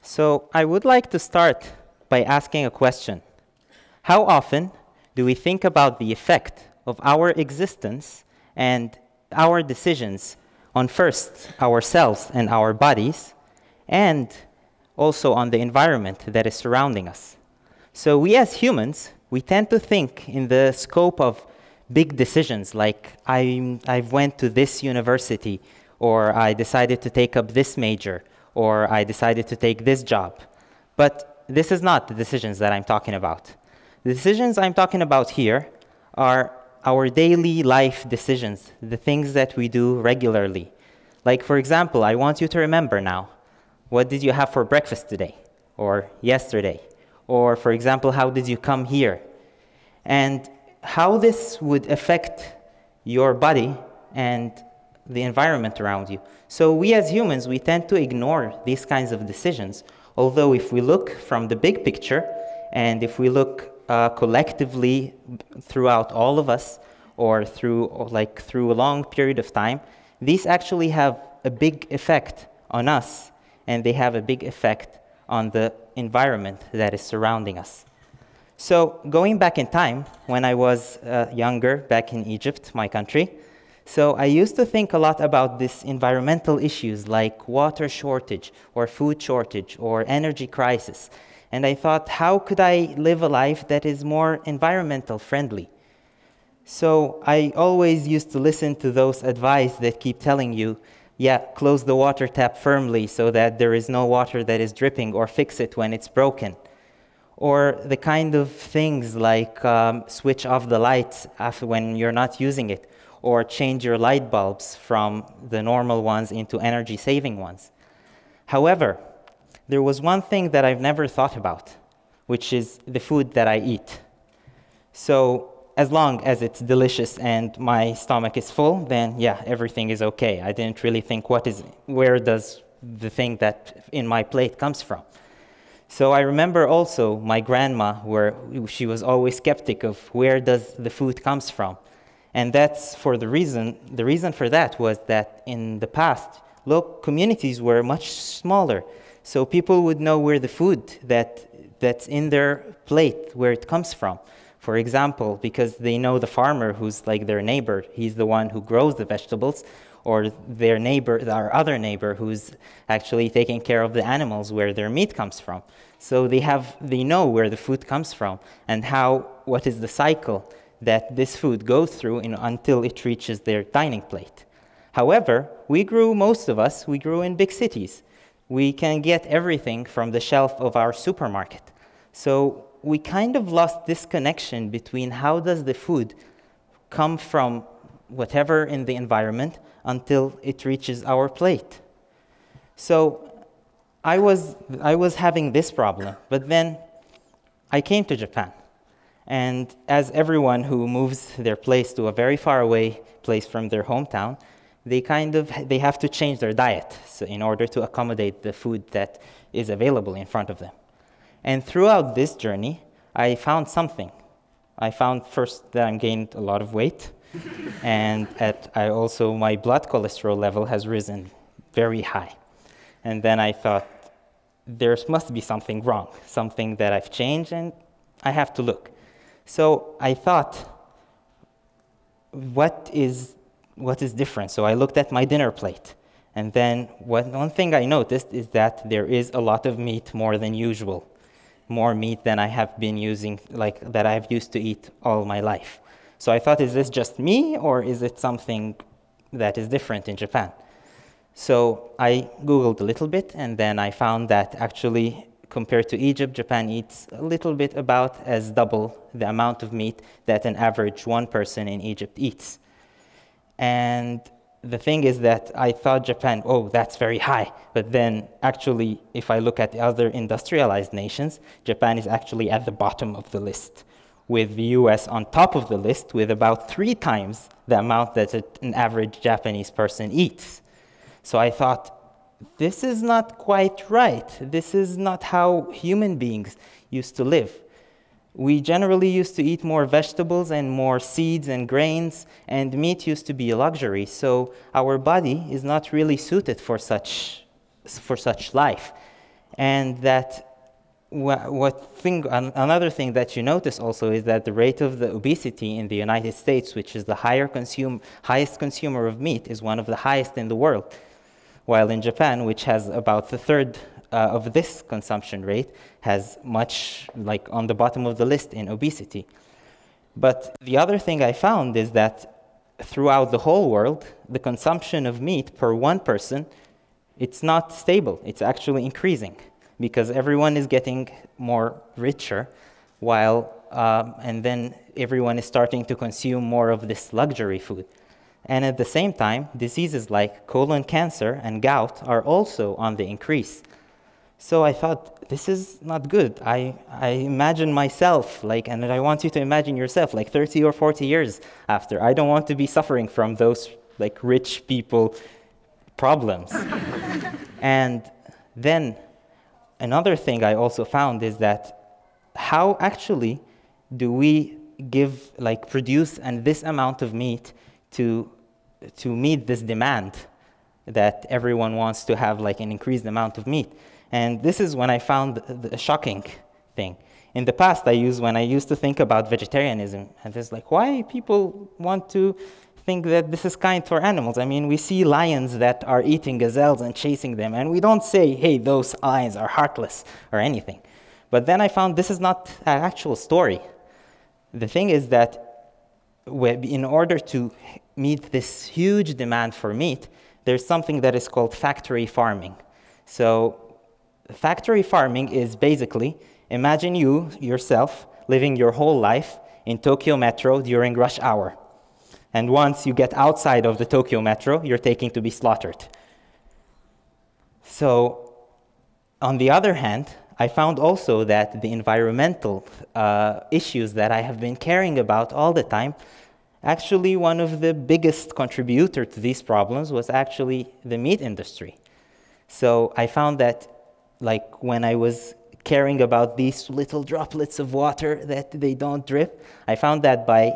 So I would like to start by asking a question. How often do we think about the effect of our existence and our decisions on first ourselves and our bodies, and also on the environment that is surrounding us? So we as humans, we tend to think in the scope of big decisions like I went to this university, or I decided to take up this major, or I decided to take this job. But this is not the decisions that I'm talking about. The decisions I'm talking about here are our daily life decisions, the things that we do regularly. Like, for example, I want you to remember now, what did you have for breakfast today, or yesterday? Or, for example, how did you come here? And how this would affect your body and the environment around you. So we as humans, we tend to ignore these kinds of decisions, although if we look from the big picture, and if we look collectively throughout all of us, or through a long period of time, these actually have a big effect on us, and they have a big effect on the environment that is surrounding us. So going back in time, when I was younger, back in Egypt, my country, so I used to think a lot about these environmental issues like water shortage, or food shortage, or energy crisis. And I thought, how could I live a life that is more environmental friendly? So I always used to listen to those advice that keep telling you, yeah, close the water tap firmly so that there is no water that is dripping, or fix it when it's broken. Or the kind of things like switch off the lights after when you're not using it, or change your light bulbs from the normal ones into energy-saving ones. However, there was one thing that I've never thought about, which is the food that I eat. So as long as it's delicious and my stomach is full, then yeah, everything is okay. I didn't really think where does the thing that in my plate comes from. So I remember also my grandma, where she was always skeptic of where does the food comes from. And that's for the reason for that was that in the past, local communities were much smaller. So people would know where the food that's in their plate, where it comes from. For example, because they know the farmer who's like their neighbor, he's the one who grows the vegetables, or their neighbor, our other neighbor, who's actually taking care of the animals, where their meat comes from. So they know where the food comes from, and what is the cycle that this food goes through until it reaches their dining plate. However, most of us grew in big cities. We can get everything from the shelf of our supermarket. So we kind of lost this connection between how does the food come from whatever in the environment until it reaches our plate. So I was having this problem, but then I came to Japan. And as everyone who moves their place to a very far away place from their hometown, they have to change their diet in order to accommodate the food that is available in front of them. And throughout this journey, I found something. I found first that I gained a lot of weight, and my blood cholesterol level has risen very high. And then I thought, there must be something wrong, something that I've changed, and I have to look. So I thought, what is different? So I looked at my dinner plate, and then one thing I noticed is that there is a lot of meat more than usual, more meat than I have been using, that I've used to eat all my life. So I thought, is this just me, or is it something that is different in Japan? So I Googled a little bit, and then I found that actually, compared to Egypt, Japan eats a little bit about as double the amount of meat that an average one person in Egypt eats. And the thing is that I thought Japan, oh, that's very high. But then actually, if I look at the other industrialized nations, Japan is actually at the bottom of the list, with the US on top of the list with about 3 times the amount that an average Japanese person eats. So I thought, this is not quite right. This is not how human beings used to live. We generally used to eat more vegetables and more seeds and grains, and meat used to be a luxury. So our body is not really suited for such life. And that another thing that you notice also is that the rate of the obesity in the United States, which is the highest consumer of meat, is one of the highest in the world. While in Japan, which has about a third of this consumption rate, has much like on the bottom of the list in obesity. But the other thing I found is that throughout the whole world, the consumption of meat per one person, it's not stable. It's actually increasing, because everyone is getting more richer, and then everyone is starting to consume more of this luxury food. And at the same time, diseases like colon cancer and gout are also on the increase. So I thought, this is not good. I imagine myself, and I want you to imagine yourself, 30 or 40 years after. I don't want to be suffering from those, rich people problems. And then another thing I also found is that how actually do we produce this amount of meat to meet this demand that everyone wants to have an increased amount of meat? And this is when I found the shocking thing. In the past, when I used to think about vegetarianism, and it's why people want to think that this is kind for animals? I mean, we see lions that are eating gazelles and chasing them, and we don't say, hey, those lions are heartless or anything. But then I found this is not an actual story. The thing is that in order to meet this huge demand for meat, there's something that is called factory farming. So factory farming is basically, imagine you yourself living your whole life in Tokyo Metro during rush hour. And once you get outside of the Tokyo Metro, you're taken to be slaughtered. So, on the other hand, I found also that the environmental issues that I have been caring about all the time, actually one of the biggest contributor to these problems was actually the meat industry. So I found that when I was caring about these little droplets of water that they don't drip, I found that by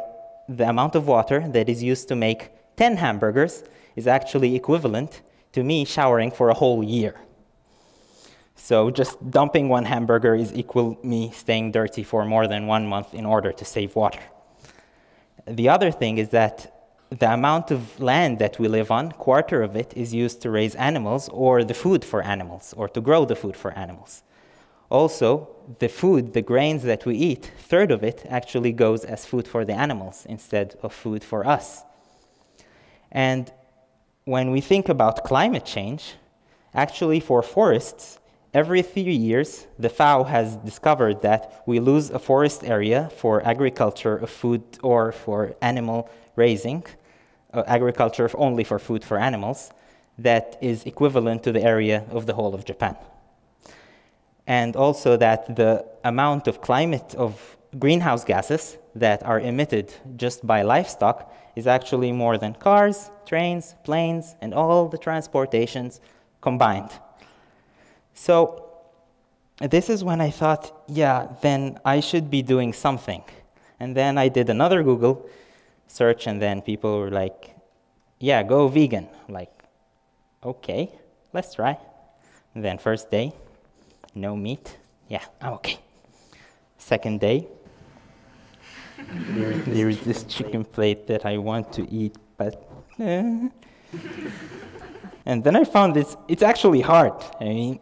the amount of water that is used to make 10 hamburgers is actually equivalent to me showering for a whole year. So just dumping one hamburger is equal me staying dirty for more than 1 month in order to save water. The other thing is that the amount of land that we live on, quarter of it is used to raise animals or the food for animals, or to grow the food for animals. Also, the food, the grains that we eat, third of it actually goes as food for the animals instead of food for us. And when we think about climate change, actually for forests, every 3 years, the FAO has discovered that we lose a forest area for agriculture of food or for animal raising, agriculture only for food for animals, that is equivalent to the area of the whole of Japan. And also that the amount of greenhouse gases that are emitted just by livestock is actually more than cars, trains, planes, and all the transportations combined. So this is when I thought, yeah, then I should be doing something. And then I did another Google search, and then people were like, yeah, go vegan. I'm like, okay, let's try. And then first day, no meat. Yeah, I'm okay. Second day, there's this chicken plate that I want to eat, but... And then I found it's actually hard. I mean,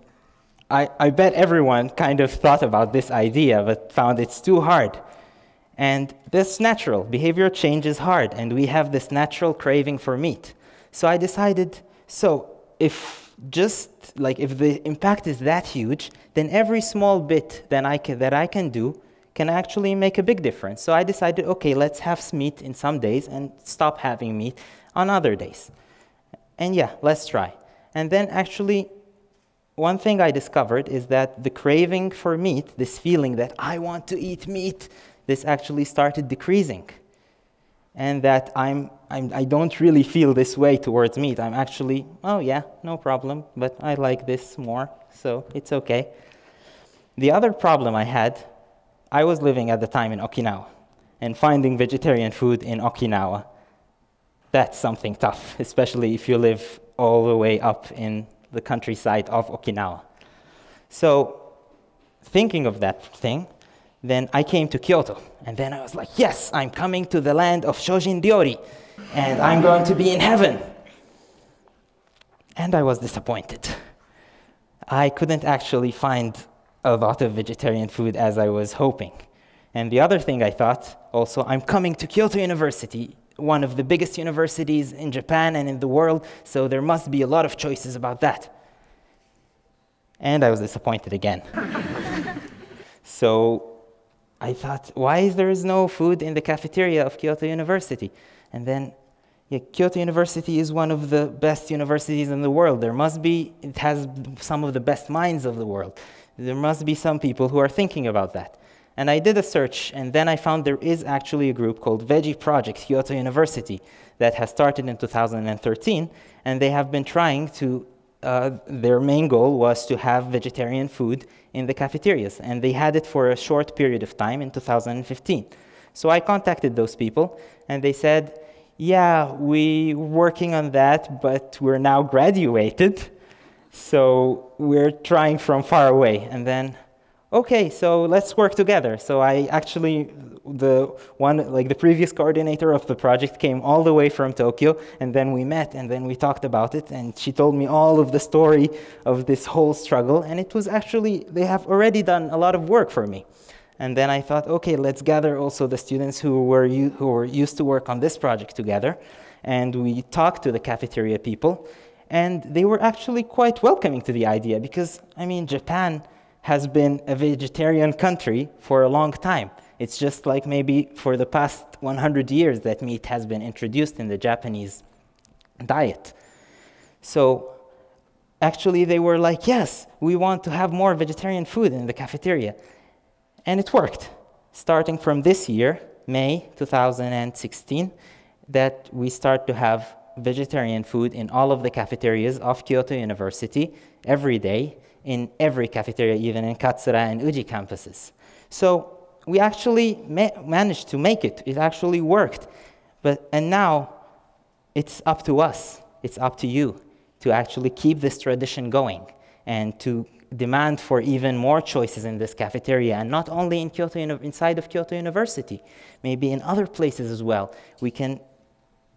I bet everyone kind of thought about this idea, but found it's too hard. And that's natural. Behavior change is hard, and we have this natural craving for meat. So I decided, if the impact is that huge, then every small bit that I can do can actually make a big difference. So I decided, okay, let's have meat in some days and stop having meat on other days. And yeah, let's try. And then actually, one thing I discovered is that the craving for meat, this feeling that I want to eat meat, this actually started decreasing. And that I don't really feel this way towards meat. I'm actually, oh yeah, no problem, but I like this more, so it's okay. The other problem I had, I was living at the time in Okinawa, and finding vegetarian food in Okinawa, that's something tough, especially if you live all the way up in the countryside of Okinawa. So thinking of that thing, then I came to Kyoto, and then I was like, yes, I'm coming to the land of Shojin Ryori, and I'm going to be in heaven. And I was disappointed. I couldn't actually find a lot of vegetarian food as I was hoping. And the other thing I thought, also, I'm coming to Kyoto University, one of the biggest universities in Japan and in the world, so there must be a lot of choices about that. And I was disappointed again. So I thought, why is there no food in the cafeteria of Kyoto University? And then, yeah, Kyoto University is one of the best universities in the world. It has some of the best minds of the world. There must be some people who are thinking about that. And I did a search, and then I found there is actually a group called Veggie Project Kyoto University that has started in 2013, and they have been trying to, their main goal was to have vegetarian food in the cafeterias, and they had it for a short period of time in 2015. So I contacted those people, and they said, yeah, we're working on that, but we're now graduated, so we're trying from far away. And then, okay, so let's work together. So I actually, the previous coordinator of the project came all the way from Tokyo, and then we met, and then we talked about it, and she told me all of the story of this whole struggle, and it was actually, they have already done a lot of work for me. And then I thought, okay, let's gather also the students who were used to work on this project together, and we talked to the cafeteria people, and they were actually quite welcoming to the idea, because, I mean, Japan has been a vegetarian country for a long time. It's just like maybe for the past 100 years that meat has been introduced in the Japanese diet. So actually they were like, yes, we want to have more vegetarian food in the cafeteria. And it worked. Starting from this year, May 2016, that we start to have vegetarian food in all of the cafeterias of Kyoto University every day, in every cafeteria, even in Katsura and Uji campuses. So we actually managed to make it. It actually worked. And now it's up to us, it's up to you to actually keep this tradition going and to demand for even more choices in this cafeteria, and not only in inside of Kyoto University, maybe in other places as well. We can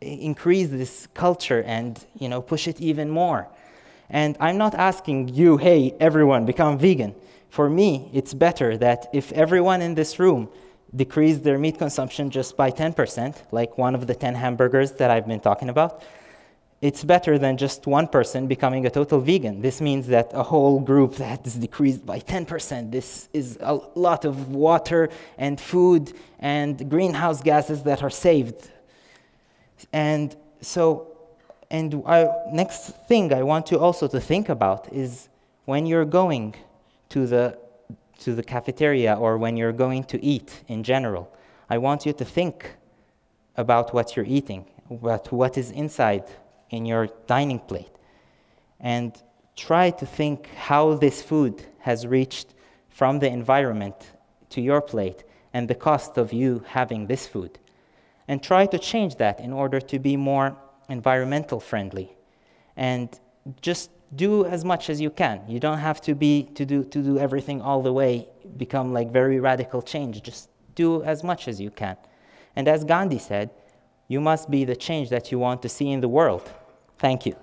increase this culture and push it even more. And I'm not asking you, hey, everyone, become vegan. For me, it's better that if everyone in this room decreased their meat consumption just by 10%, like one of the 10 hamburgers that I've been talking about, it's better than just one person becoming a total vegan. This means that a whole group that is decreased by 10%. This is a lot of water and food and greenhouse gases that are saved. And so, next thing I want you also to think about is when you're going to the cafeteria or when you're going to eat in general, I want you to think about what you're eating, about what is inside in your dining plate, and try to think how this food has reached from the environment to your plate and the cost of you having this food. And try to change that in order to be more environmental friendly, and just do as much as you can. You don't have to do everything all the way, become like very radical change. Just do as much as you can. And as Gandhi said, you must be the change that you want to see in the world. Thank you.